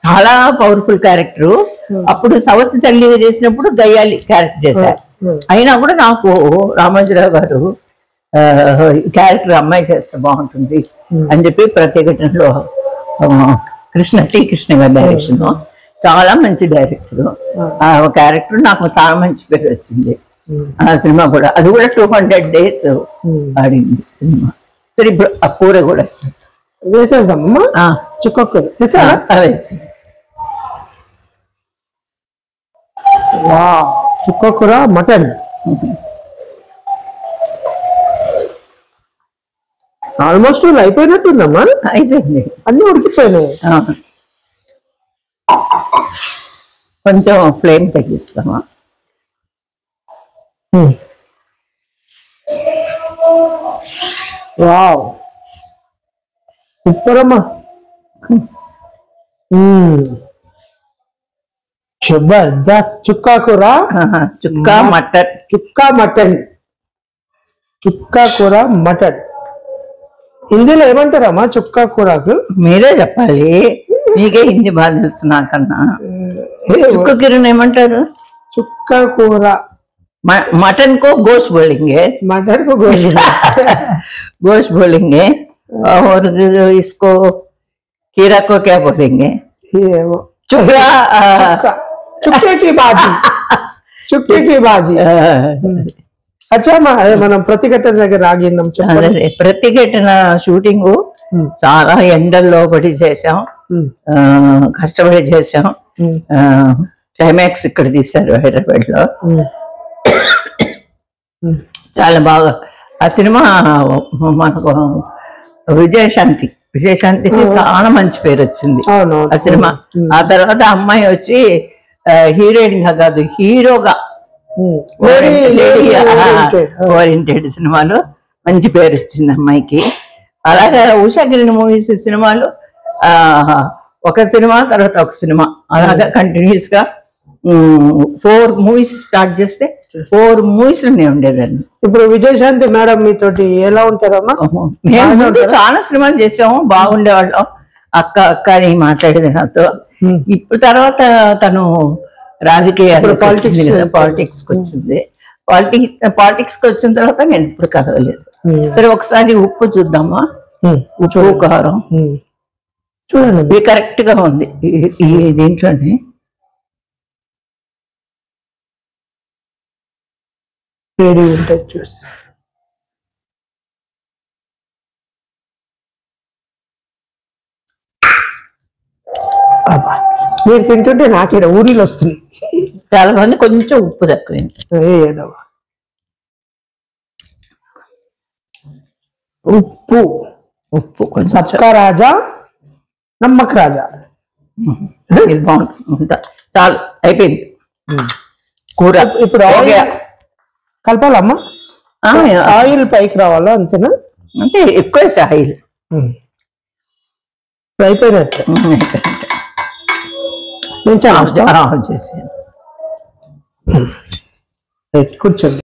చాలా powerful character. అప్పుడు సవతి తల్లిగా చేసినప్పుడు గయ్యాలి క్యారెక్టర్ చేశారు. అయినా కూడా నాకు రామోజీరావు గారు క్యారెక్టర్ అమ్మాయి చేస్తే బాగుంటుంది అని చెప్పి ప్రత్యేకటలో కృష్ణ గారి డైరెక్షన్, చాలా మంచి డైరెక్టర్. ఆ క్యారెక్టర్ నాకు చాలా మంచి పేరు వచ్చింది. ఆ సినిమా కూడా, అది కూడా 200 days ఆడింది సినిమా. సరే ఇప్పుడు ఆ కూర కూడా వేసేద్దామమ్మా. చుక్కకూర వేసి చుక్కకూర మటన్ ఆల్మోస్ట్ అయిపోయినట్టుందమ్మా. అయిపోయింది, అన్ని ఉడికిపోయినాయి. కొంచెం ఫ్లేమ్ తగ్గిస్తామా. వావ్, సూపర్ అమ్మా. జబర్దస్త్. చుక్కా కూర, చుక్కా మటన్. చుక్కా కూర మటన్ హిందీలో ఏమంటారమ్మా చుక్కా కూరకు? మీరే చెప్పాలి, మీకే హిందీ బాగా తెలుసు నాకన్నా. చుక్క కిరణ్ ఏమంటారు? చుక్కా కూర. మటన్ కో గోష్ बोलेंगे, मटन को गोश्त बोलेंगे. और इसको खीरा को क्या बोलेंगे? चुक्का, चुक्के की भाजी. चुक्के की भाजी. अच्छा మనం ప్రతిఘటన దగ్గర ఆగినాం. ప్రతిఘటన షూటింగ్ చాలా ఎండల్లో పడి చేసాం, కష్టపడి చేసాం. క్లైమాక్స్ ఇక్కడ తీశారు హైదరాబాద్ లో. చాలా బాగా ఆ సినిమా మనకు విజయశాంతికి చాలా మంచి పేరు వచ్చింది ఆ సినిమా. ఆ తర్వాత అమ్మాయి వచ్చి హీరోయిన్ గా కాదు, హీరోగా ఓరియంటెడ్ సినిమాలో మంచి పేరు వచ్చింది అమ్మాయికి. అలాగే ఉషా కిరణ్ మూవీస్ సినిమాలు ఒక సినిమా తర్వాత ఒక సినిమా అలాగా కంటిన్యూస్ గా 4 movies స్టార్ట్ చేస్తే 4 movies ఉండేదాన్ని. ఇప్పుడు విజయశాంతి మేడం మీతోటి ఎలా ఉంటారమ్మా? మేము చాలా సినిమాలు చేసాము, బాగుండేవాళ్ళం. అక్క అక్క అని మాట్లాడేది నాతో. ఇప్పుడు తర్వాత తను రాజకీయాలు పాలిటిక్స్ కి వచ్చింది. పాలిటిక్స్ కి వచ్చిన తర్వాత నేను ఇప్పుడు కలవలేదు. సరే ఒకసారి ఉప్పు చూద్దామా, ఉప్పు కారం చూడండి కరెక్ట్ గా ఉంది ఈ దీంట్లోనే. వేడి ఉంటుంది చూసి. మీరు తింటుంటే నాకే ఊరిలో వస్తుంది. చాలా మంది కొంచెం ఉప్పు తక్కువైంది. ఉప్పు కొంచెం. సబ్కా రాజా నమ్మక్ రాజా. ఇది బాగుంటుంది. చాలు అయిపోయింది కూర. ఇప్పుడు కలపాలమ్మా. ఆయిల్ పైకి రావాలా అంతేనా? అంటే ఎక్కువ వేసే ఆయిల్. అయిపోయినట్టు నేను చాలా చేసి కూర్చోండి.